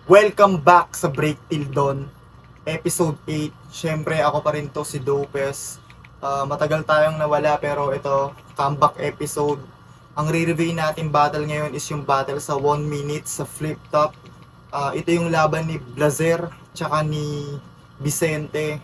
Welcome back sa Break Till Dawn, Episode 8. Siyempre, ako pa rin to, si Dopez. Matagal tayong nawala pero ito, comeback episode. Ang re-review natin battle ngayon is yung battle sa 1 minute sa flip top. Ito yung laban ni Blazer tsaka ni Vicente.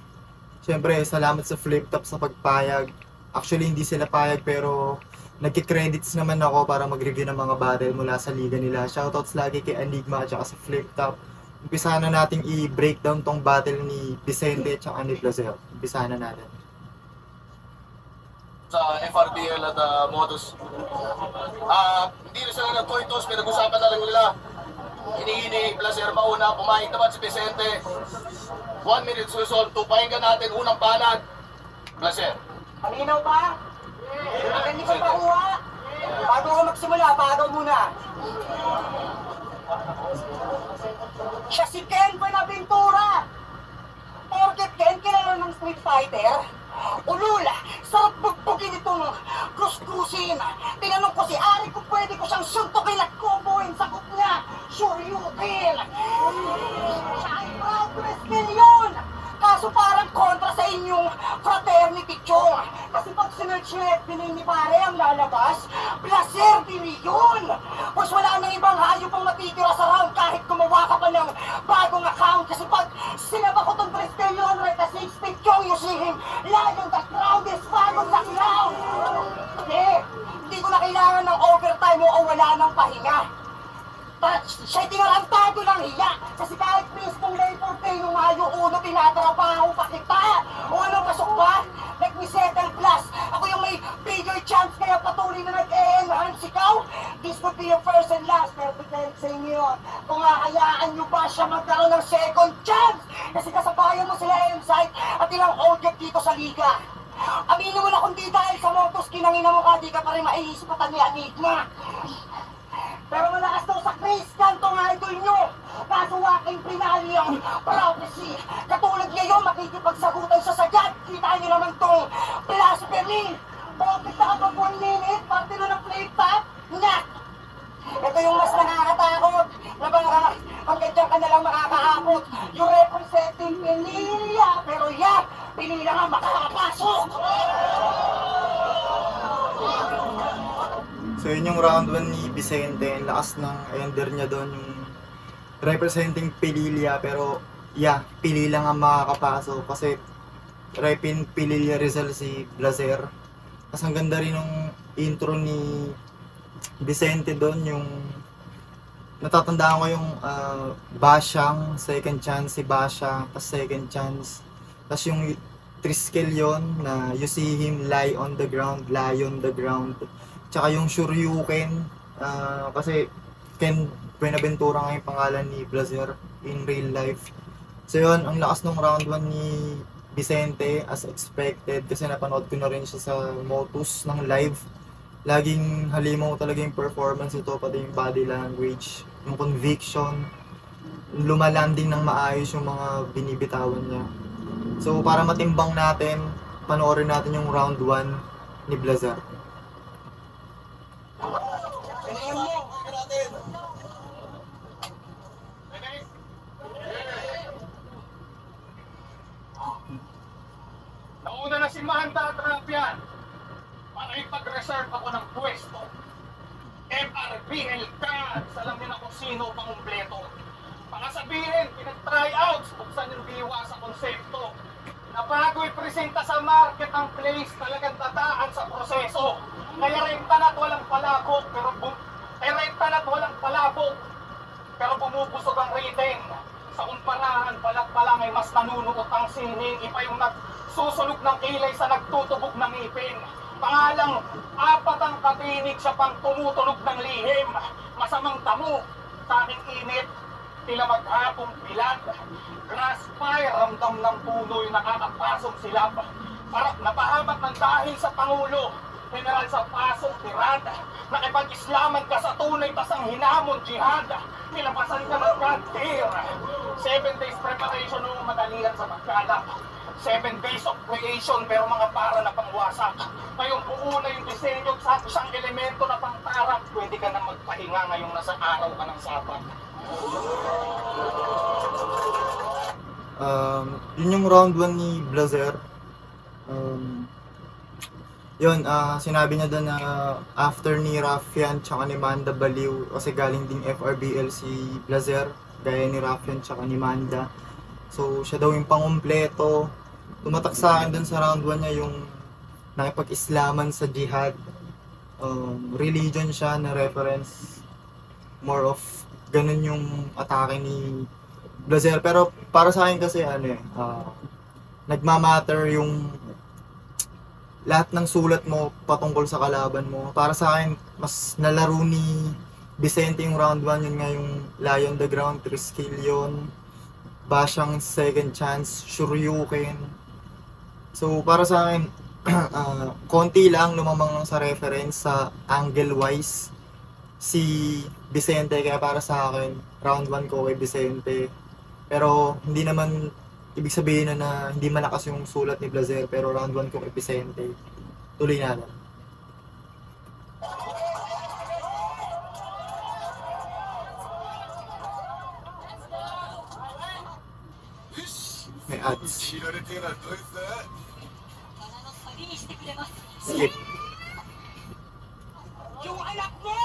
Siyempre, salamat sa flip top sa pagpayag. Actually, hindi sila payag pero nagki-credits naman ako para mag-review ng mga battle mula sa liga nila. Shoutouts lagi kay Enigma at saka sa Flip Top. Umpisahan na natin i-breakdown tong battle ni Vicente at saka ni Blazer. Umpisahan na natin. Sa FRBL at Modus. Hindi na sila nag-coitos, pinag-usapan na lang nila. Hinihingi, Blazer mauna, pumayag naman si Vicente. 1 minute susunod, tupahingan natin unang panad. Blazer. Malinaw ba? Hindi ko makuha. Bago ako magsimula, bago muna. Siya si Ken Buenaventura. Porket Ken kilala ng Street Fighter. Ulul, sarap bugbugin itong krus-krusin. Tinanong ko si Ari kung pwede ko siyang suntukin at comboin. Sagot niya, sure you can. Siya ay proud wrestler yun. Kaso parang kontra sa inyong fraternity, Chong. Kasi pag sinerch niya at ni pare ang lalabas, Blazer din yun. Pues wala nang ibang hayop pang matitira sa round kahit gumawa ka pa ng bagong account. Kasi pag sinaba ko tong Tristellion right as 6 Chong, you see him lying on the ground is bagong sa ground. Hindi ko na kailangan ng overtime o wala ng pahinga. Siya'y tinarantado ng hiya. Kasi kahit mismong labor day nung Mayo 1, tinatrabaho pa kita. O ano, pasok ba? Let me settle plus. Ako yung may bigger chance kaya patuloy na nag-e-enhance ikaw. This would be your first and last. Pero depende sa inyo. Kung kakayaan nyo ba siya magkaroon ng second chance. Kasi kasabayan mo sila Insight at ilang audio dito sa liga. Aminin mo na kung di dahil sa motos kinangina mo ka, di ka pa rin maiisipatan ni Enigma. Pero malakas daw sa Christian tong idol nyo. Kaso aking pinali ang prophecy. Katulad ngayon, makikipagsagutan sa sagad. Kita nyo naman tong blasphemy. Bakit na kapag 1 minute, parte na ng flip top? Nyak! Ito yung mas nakakatakot. Hanggang dyan ka nalang makakaabot. Yung representing Pililia. Pero yak, Pililia nga makakapasok. So yun yung round 1 ni Vicente. Ang lakas ng ender niya doon, yung representing Pililia. Pero yeah, Pililia nga makakapasok kasi repin Pililia Rizal si Blazer. Kasi ang ganda rin ng intro ni Vicente doon, yung natatandaan ko yung Basyang, second chance si Basyang, tapos second chance. Tapos yung Triskelion na you see him lie on the ground, Tsaka yung Shoryuken, kasi Ken Buenaventura nga yung pangalan ni Blazer in real life. So yun, ang lakas ng round 1 ni Vicente as expected kasi napanood ko na rin siya sa Motus ng live. Laging halimaw talaga yung performance ito, pati yung body language, yung conviction, lumalanding ng maayos yung mga binibitawan niya. So para matimbang natin, panoorin natin yung round 1 ni Blazer. Nauna na si Mahanda at Rampian para ipag-reserve ako ng pwesto. FRBL cards, alam nila kung sino pang kumpleto. Baka sabihin, pinag-tryouts, buksan yung diwa sa konsepto. Na bago ipresenta sa market ang place, talagang tataan sa proseso. Kaya renta na't walang palabok, pero bumubusog ang rating. Sa kumparahan, palat pa lang ay mas nanunuot ang sining. Iba yung nagsusunog ng kilay sa nagtutubog ng ngipin. Pangalang, 4 ang katinig, siya pang tumutunog ng lihim. Masamang tamo, sa aking init, tila maghapong bilad. Grass fire, ramdam ng puno'y nakakapasong silap. Para napahamak ng dahil sa Pangulo, General sa pasong tirada. Nakipag-islaman ka sa tunay, pasang hinamon jihad. Nilapasan ka ng God-tier. 7 days preparation nung madalian sa pagkalap. 7 days of creation pero mga para na pangwasak. Ngayong buo na yung disenyo sa isang elemento na pangtarap. Pwede ka na magpahinga ngayong nasa araw ka ng sapat. Yun yung round 1 ni Blazer. Sinabi niya doon na after ni Raffian tsaka ni Manda Baliw, kasi galing ding FRBL si Blazer, gaya ni Raffian tsaka ni Manda. So siya daw yung pangumpleto. Tumatak sa akin doon sa round 1 niya yung nakipag-islaman sa jihad. Religion siya na reference. More of ganun yung atake ni Blazer. Pero para sa akin kasi nagmamatter yung lahat ng sulat mo patungkol sa kalaban mo. Para sa akin, mas nalaro ni Vicente yung round 1, yun nga yung Lie on the Ground, Triskill yun. Basyang Second Chance, Shoryuken. So para sa akin, konti lang lumamang sa reference sa angle-wise si Vicente, kaya para sa akin, round 1 ko kay Vicente. Pero hindi naman ibig sabihin na hindi malakas yung sulat ni Blazer, pero round 1 ko kay Vicente. Tuloy natin. May ads. Skip. Yung anak mo!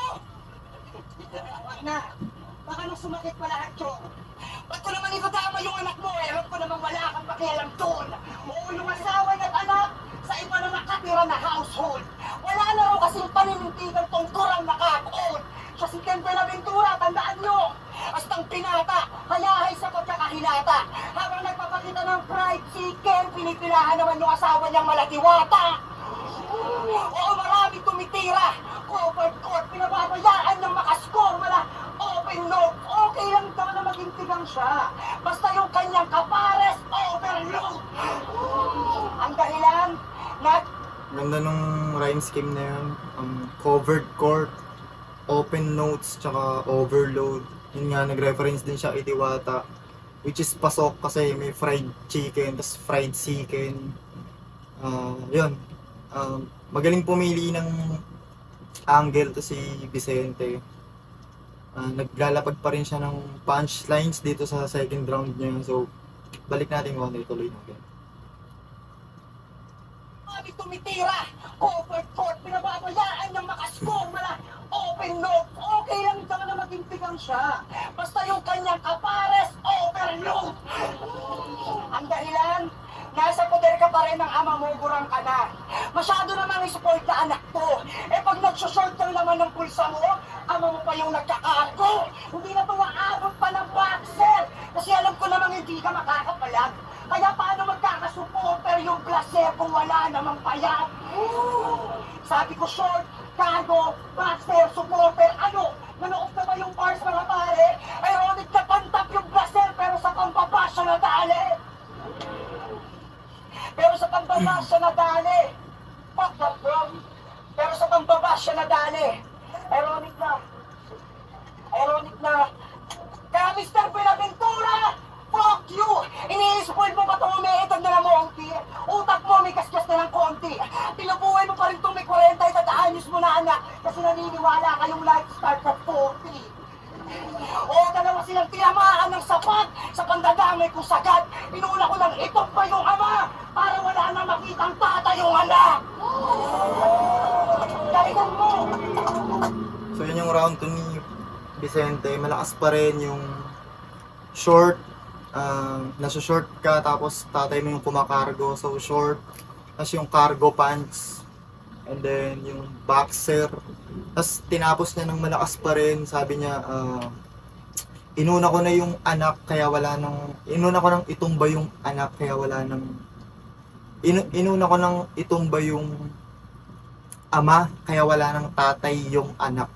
Wag na! Baka nang sumakit pa lahat yun. Ba't ko naman itatama yung anak mo? Alam ko naman wala kang pakialam doon. Oo, yung asawa at anak sa iba na nakatira na household. Wala na raw kasing paninintigan tong kurang nakakon. Siya si Ken Buenaventura, tandaan nyo. Astang pinata, hayahay sa pagkakahilata. Habang nagpapakita ng pride si Ken, pinipilahan naman yung asawa niyang malatiwata. Oo, marami tumitira. Court, pinababayaan ng makascore. Mala, open note. Okay lang daw na maging tigang siya. Basta yung kanyang kapares, overload. Ang dahilan, Ganda nung rhyme scheme na yun. Covered court, open notes, tsaka overload. Yun nga, nag-reference din siya kay Diwata. Which is pasok kasi may fried chicken, tas fried chicken. Magaling pumili ng angle to si Vicente. Naglalapag pa rin siya ng punchlines dito sa second round niya. So, balik natin kung ano, tuloy natin. marami tumitira. Court, pinababayaan ng makascore. Mala, open note. Okay lang daw na maging tigang siya. Basta yung kanyang kapares, overload. Ang dahilan, nasa poder ka pa rin ng ama mo, gurang ka na. Masyado namang isupport na anak ko. Eh pag nagsushort ka naman ng pulsa mo, ama mo pa yung nagkakargo. Hindi na ito maabot pa ng boxer. Kasi alam ko namang hindi ka makakapalag. Kaya paano magkakasupporter yung placer kung wala namang payat? Sabi ko short, cargo, boxer, supporter, ano? Nanood na ba yung bars mga pare? Ironic na pantap yung placer pero sa pampabasya na dali. Pero sa pambabasya na dali. Fuck that, bro. Pero sa pambabasya na dali. Ironic na. Kaya Mr. Buenaventura, fuck you! Ini-spoil mo pa itong umiitag na monty. Utak mo may kaskas na ng konti. Pinubuhay mo pa rin itong may 40 at anyos mo na anak kasi naniniwala kayong life starts at 40. O dalawa silang tinamaan ng sapat sa pandadamay kong sagad. Inuna ko lang itong pa yung ama para wala na makitang tata yung anak. Kailan mo? So yun yung round 2 ni Vicente. Malakas pa rin yung short. Nasa short ka tapos tatay mo yung kumakargo. So short. Tapos yung cargo pants. And then yung boxer. Tapos tinapos niya ng malakas pa rin. Sabi niya, inuna ko na yung anak kaya wala nang... Inuna ko nang itumba yung anak kaya wala nang... Inuna ko nang itumba yung ama kaya wala nang tatay yung anak.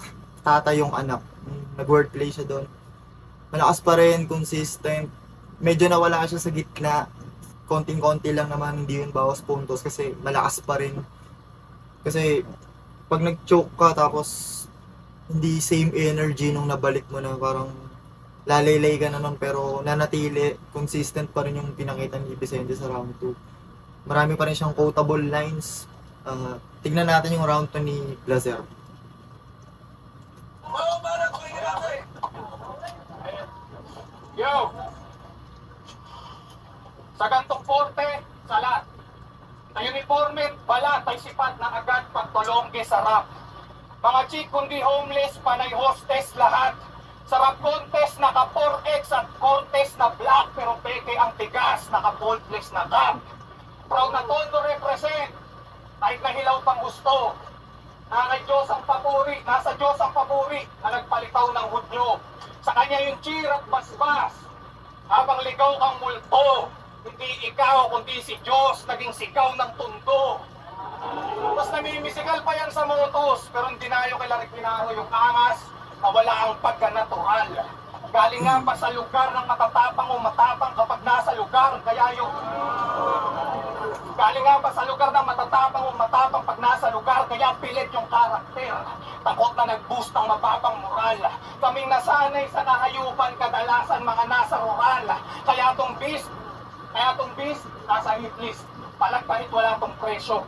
Tatay yung anak. Nag-wordplay siya doon. Malakas pa rin, consistent. Medyo nawala siya sa gitna. Konting-konti lang naman, hindi yun bawas puntos kasi malakas pa rin. Kasi pag nag-choke ka tapos hindi same energy nung nabalik mo na, parang lalaylay ka na nun pero nanatili, consistent pa rin yung pinakita ni Vicente sa round 2. Marami pa rin siyang quotable lines. Tignan natin yung round 2 ni Blazer. Yo, Sa gantong porte, salat. Sa uniforme, balat ay sipat na agad pagtulongge sa rap. Mga chick kundi homeless, panay hostess lahat. Sa rap contest, naka 4X at contest na black, pero peke ang tigas, naka faultless na cap. Proud na Tondo represent, kahit nahilaw pang gusto. Nasa Diyos ang papuri na nagpalitaw ng hudyo. Sa kanya yung cheer at basbas, habang ligaw kang multo. Hindi ikaw, kundi si Diyos, naging sigaw ng tundo. Tapos namimisigal pa yan sa motos, pero hindi na yung kay Larry Pinaro yung angas na wala ang pagka-natural. Galing nga pa sa lugar ng matatapang o matapang kapag nasa lugar, kaya yung... Galing nga pa sa lugar ng matatapang o matapang pag nasa lugar, kaya pilit yung karakter. Takot na nag-boost ng mababang moral. Kaming nasanay sa kahayupan, kadalasan mga nasa rural. Kaya tong beast, nasa hit list. Palag kahit wala tong presyo.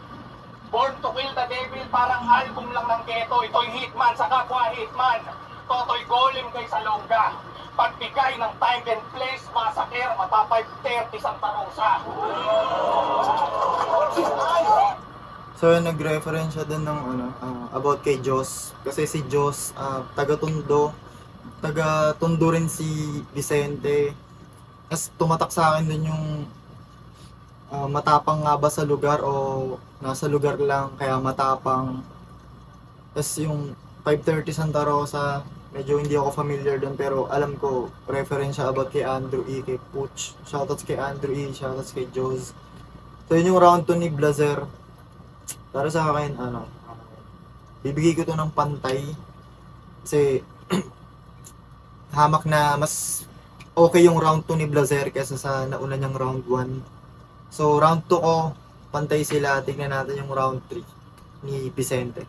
Born to Kill the Devil, parang album lang ng ghetto. Ito'y hitman sa kapwa hitman. Toto'y golem kay sa longga. Pagbigay ng time and place, massacre, mapa 5:30 Santa Rosa. So nag-reference siya dun ng about kay Diyos. Kasi si Diyos, taga-Tondo rin si Vicente. Tapos tumatak sa akin dun yung matapang nga ba sa lugar o nasa lugar lang kaya matapang. Tapos yung 5:30 Santa Rosa, medyo hindi ako familiar doon pero alam ko reference siya about kay Andrew E, kay Pooch. Shoutouts kay Andrew E, shoutouts kay Joz. So yun yung round 2 ni Blazer. Para sa akin, bibigay ko to ng pantay. Kasi hamak na mas okay yung round 2 ni Blazer kaysa sa nauna niyang round 1. So round 2 ko, pantay sila. Tignan natin yung round 3 ni Vicente.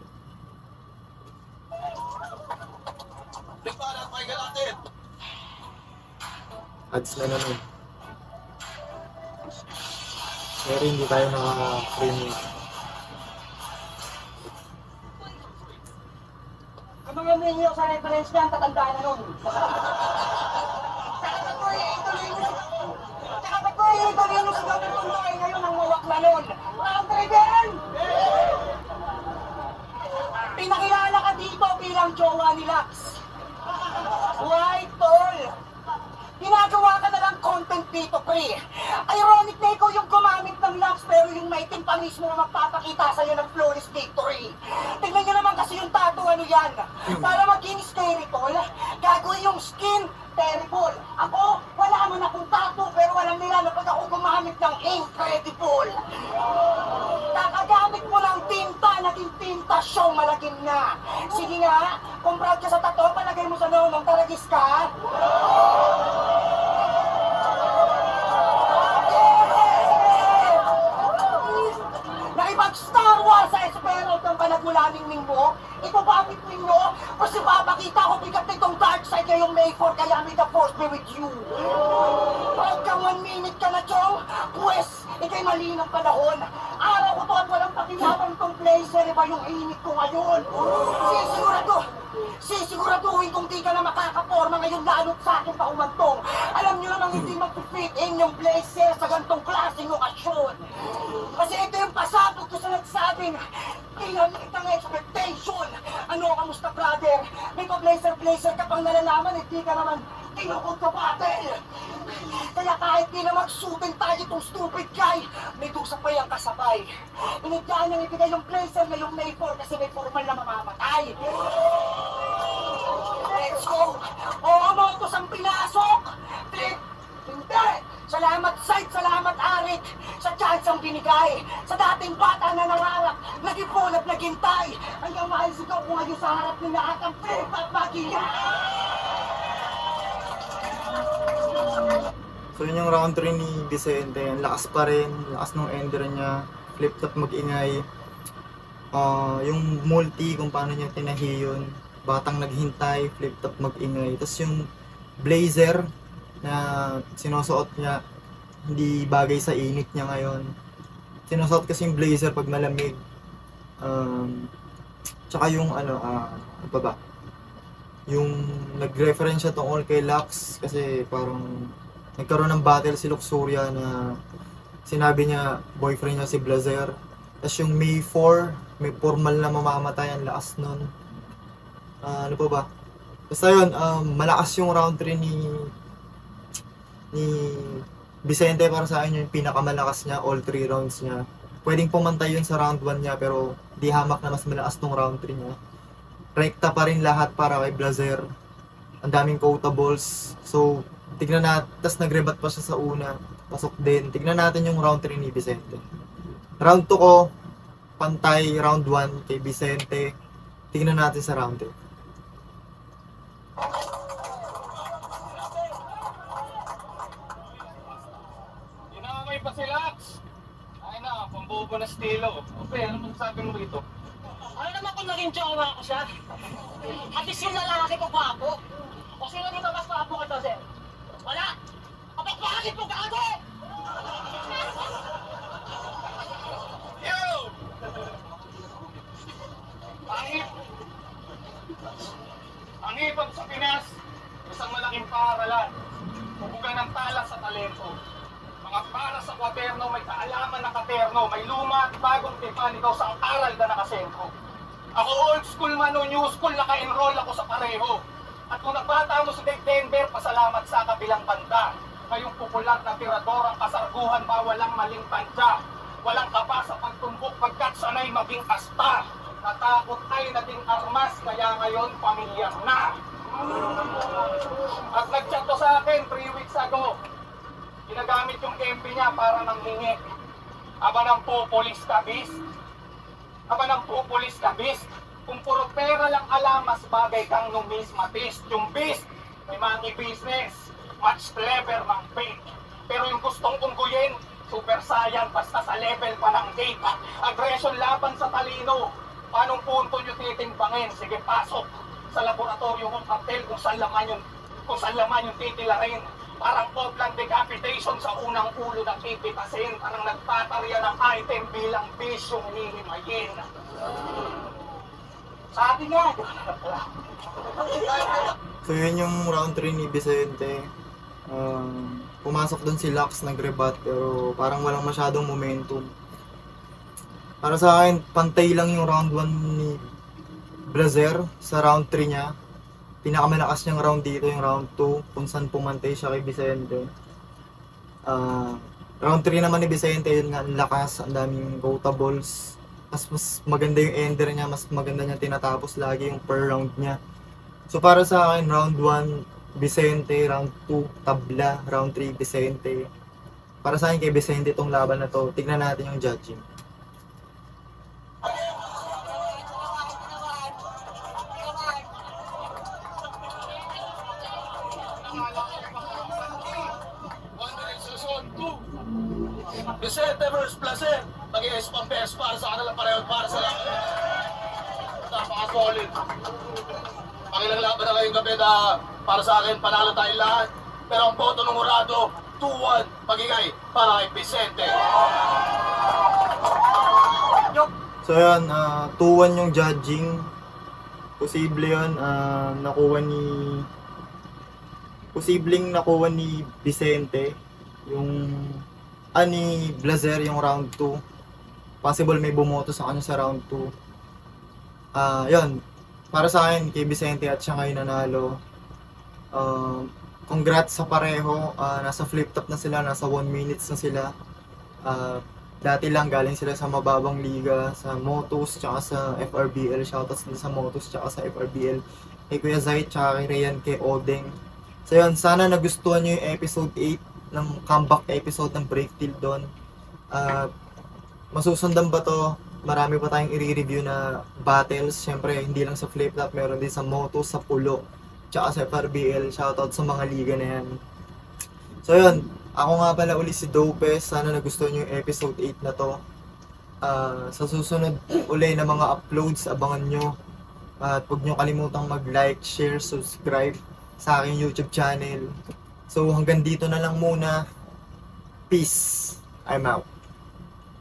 Ads na naman. Pero hindi tayo naka-premium. Ang mga ninyo sa reference niyan, tatandaan na nun. Tsaka ba't ko ituloy nyo sa gawin kong bahay ngayon ang mawak na nun? Round 3 din! Pinakilala ka dito bilang jowa ni Lax. White tol! Ginagawa ka na lang content dito, pre. Ironic na ikaw yung gumamit ng Lax pero yung maitim pa mismo na magpapakita sa'yo ng flawless victory. Tingnan nyo naman kasi yung tattoo ano yan. Para maging spherical, gagawin yung skin terrible. Ako, wala man akong tattoo pero walang nila na pag ako gumamit ng incredible. Kakagamit mo ng tinta, naging tinta show malagim na. Sige nga, kung proud ka sa tattoo, palagay mo sa noong taragis ka. Nakipag-Star Wars sa Espero ng panagmulaming Minggo, ipababit ninyo kasi papakita ko bigat nitong dark side ngayong May 4 kaya may the force be with you. Proud kang 1 minute ka na, Chong? Pwes, ikay mali ng panahon. Araw ko to at walang pakinabang tong blazer, iba yung init ko ngayon. Sisiguraduhin kung di ka na makakaporma ngayon lalo't sa akin pa umantong. Alam nyo namang hindi mag-fit in yung blazer sa gantong klaseng okasyon. Kasi ito yung pasabog ko sa nagsabing kailangan kitang expectation. Ano, kamusta brother? May pa-blazer ka pang nalalaman, hindi ka naman tinukod ka battle. Kaya kahit di na magsutin tayo itong stupid guy, may dusa pa yung kasabay. Inigyan niyang ibigay yung blazer ngayong May 4 kasi may formal na mamamatay. Let's go! Oo, motos ang pinasok! Trip! Hindi! Salamat Said, salamat Arik sa chance ang binigay. Sa dating bata na nangarap, naging punap, naging tay. Hanggang mahal sigaw ko ngayon sa harap ni lahat ang pinagpapagilan. So yun yung round 3 ni Vicente. Ang lakas pa rin, lakas ng ender niya. Flip-top mag-ingay. Yung multi, kung paano niya tinahi yun. Batang naghintay, flip-top mag-ingay. Tapos yung blazer na sinusuot niya, hindi bagay sa init niya ngayon. Sinusuot kasi yung blazer pag malamig. Tsaka yung ano pa ba? Yung nag-reference siya tungkol kay Lux kasi parang nagkaroon ng battle si Luxuria na sinabi niya boyfriend niya si Blazer. Tapos yung May 4, may formal na mamamatay, ang lakas nun. Ano pa ba? Basta yun, malakas yung round 3 ni Vicente para sa akin, yung pinakamalakas niya, all 3 rounds niya. Pwedeng pumantay yun sa round 1 niya, pero di hamak na mas malakas tong round 3 niya. Rekta pa rin lahat para kay Blazer. Ang daming quotables. So, tignan natin. Tapos nag-rebat pa siya sa una. Pasok din. Tignan natin yung round 3 ni Vicente. Round 2 ko, pantay. Round 1 kay Vicente. Tignan natin sa round 3. Inamay pa si Lax. Ay na, pambobo na estilo. Okay, ano masasabi mo rito? Ano naman kung naging jowa ko siya? At least yung lalaki ko gwapo. O sino dito mas gwapo ka, sir? Wala! Abang bakit mo gago? Yo! Ang hipag sa Pinas, isang malaking paaralan. Hubugan ng tala sa talento. Mga para sa kwaterno, may kaalaman na katerno, may luma at bagong tipan, ikaw sa aral na nakasentro. Ako old school man o new school, naka-enroll ako sa pareho. At kung nagbata mo sa Denver, pasalamat sa kabilang banda. Ngayong popular na tirador ang kasarguhan ba walang maling banda. Walang kaba sa pagtumbok pagkat sanay maging asta. Natakot ay naging armas, kaya ngayon pamilyar na. At nag-chat to sa akin 3 weeks ago. Ginagamit yung MP niya para manghingi. Aba ng pupulis ka, bis? Aba ng pupulis ka, bis? Kung puro pera lang alam, mas bagay kang numismatist. Yung bis, may monkey business. Much clever mang fake. Pero yung gustong ungguyin, super saiyan basta sa level pa ng date. Aggression laban sa talino. Paanong punto nyo titimbangin? Sige, pasok sa laboratorio ng cartel kung saan laman yung titilarin. Parang poplang decapitation sa unang ulo ng pipitasin. Parang nagtatarya ng item bilang bisyong hihimayin. Sabi nga. So yun yung round 3 ni Vicente. Pumasok dun si Lux, nag-rebat, pero parang walang masyadong momentum. Para sa akin, pantay lang yung round 1 ni Blazer sa round 3 niya. Pinakamalakas niyang round dito yung round 2, kung saan pumantay siya kay Vicente. Round 3 naman ni Vicente, yun nga, ang lakas, ang daming quotables. Mas maganda yung ender niya, mas maganda niya tinatapos lagi yung per round niya. So para sa akin, round 1, Vicente, round 2, Tabla, round 3, Vicente. Para sa akin kay Vicente itong laban na to, tignan natin yung judging. Vicente vs. Placer, mag-i-S pampers para sa kanila pareho para sa laban. Napaka-solid. Pakilang laban na ngayong gabi na para sa akin, panalo tayong lahat. Pero ang boto ng Murado, 2-1, magigay para kay Vicente. So yun, 2-1 yung judging. Posible yun, posibleng nakuha ni Vicente yung ni Blazer yung round 2. Possible may bumoto sa kanya sa round 2. Yun, para sa akin kay Vicente at siya ngayon nanalo. Congrats sa pareho. Nasa flip top na sila, nasa 1 minutes na sila. Dati lang galing sila sa mababang liga, sa Motos tsaka sa FRBL. Shoutouts din sa Motos tsaka sa FRBL kay Kuya Zayt tsaka kay Rayan, kay Odeng. So yun, sana nagustuhan nyo yung episode 8 ng comeback episode ng Break Till Dawn. Masusundan ba to? Marami pa tayong i-review na battles. Siyempre, hindi lang sa Flip Top, meron din sa Moto, sa Pulo, tsaka sa FRBL. Shoutout sa mga liga na yan. So yun, ako nga pala uli si Dopez. Sana nagustuhan nyo yung episode 8 na to. Sa susunod uli na mga uploads, abangan nyo. At huwag nyo kalimutang mag-like, share, subscribe sa aking YouTube channel. So hanggang dito na lang muna. Peace. I'm out.